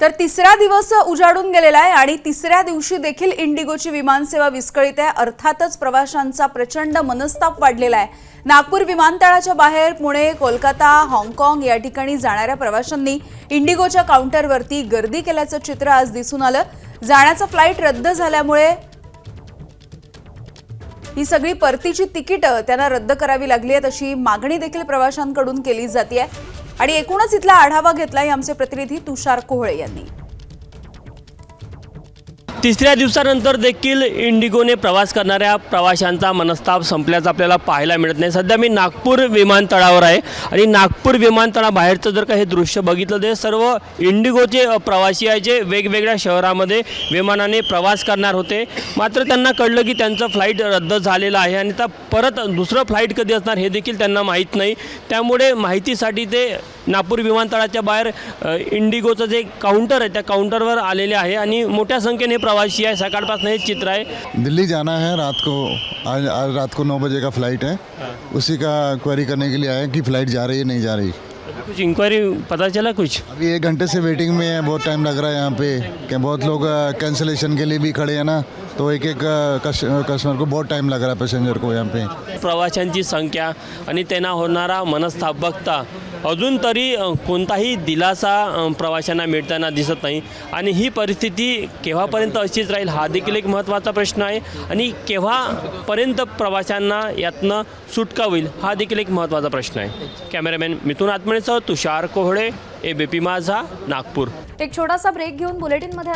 तर तिसरा दिवस उजाडून गेलेला आहे आणि तिसऱ्या दिवशी देखील इंडिगोची विमानसेवा विस्कळीत आहे। अर्थातच प्रवाशांचा प्रचंड मनस्ताप वाढलेला आहे। नागपूर विमानतळाच्या बाहेर पुणे, कोलकाता, हाँगकाँग या ठिकाणी जाणाऱ्या प्रवाशांनी इंडिगोच्या काउंटरवरती गर्दी केल्याचं चित्र आज दिसून आलं। जाण्याचा फ्लाइट रद्द झाल्यामुळे ही सगळी परतीची तिकीटं त्यांना रद्द करावी लागली आहेत अशी मागणी देखील प्रवाशांकडून केली जाते आणि एकूणच इथला आढावा घेतलाय आमचे प्रतिनिधी तुषार कोहळे यांनी। तिसऱ्या दिवसानंतर देखील इंडिगोने प्रवास करणाऱ्या प्रवाशांचा मनस्ताप संपल्याचं आपल्याला पाहायला मिळत नाही। सध्या मी नागपूर विमानतळावर आहे आणि नागपूर विमानतळाबाहेरचं जर का हे दृश्य बघितलं तर सर्व इंडिगोचे प्रवासी आहे जे वेगवेगळ्या शहरामध्ये विमानाने प्रवास करणार होते, मात्र त्यांना कळलं की त्यांचं फ्लाईट रद्द झालेलं आहे आणि आता परत दुसरं फ्लाईट कधी असणार हे देखील त्यांना माहीत नाही। त्यामुळे माहितीसाठी ते नागपूर विमानतळाच्या बाहेर इंडिगोचं जे काउंटर आहे त्या काउंटरवर आलेले आहे आणि मोठ्या संख्येने प्रवासी आहे। सकाळपासून हे चित्र आहे। दिल्ली जाना है रात को, आज रात को 9 बजे का फ्लाइट है, उसी का क्वेरी करने के लिए आए कि फ़्लाइट जा रही है नहीं जा रही। कुछ इंक्वायरी पता चला कुछ? अभी 1 घंटे से वेटिंग में है, बहुत टाइम लग रहा है यहाँ पे कि बहुत लोग कैंसिलेशन के लिए भी खड़े हैं ना, तो एक कस्टमर को बहुत टाइम लग रहा है, पैसेंजर को यहाँ पे। प्रवाशांची संख्या आणि त्यांना होणारा मनस्ताप बघता अजून तरी कोणताही दिलासा प्रवाशांना मिळताना दिसत नाही आणि ही परिस्थिती केव्हापर्यंत अशीच राहील हा देखील एक महत्त्वाचा प्रश्न आहे आणि केव्हापर्यंत प्रवाशांना यातनं सुटका होईल हा देखील एक महत्त्वाचा प्रश्न आहे। कॅमेरामॅन मिथुन आत्मनेसह तुषार कोहळे, ABP माझा, नागपूर। एक छोटासा ब्रेक घेऊन बुलेटिनमध्ये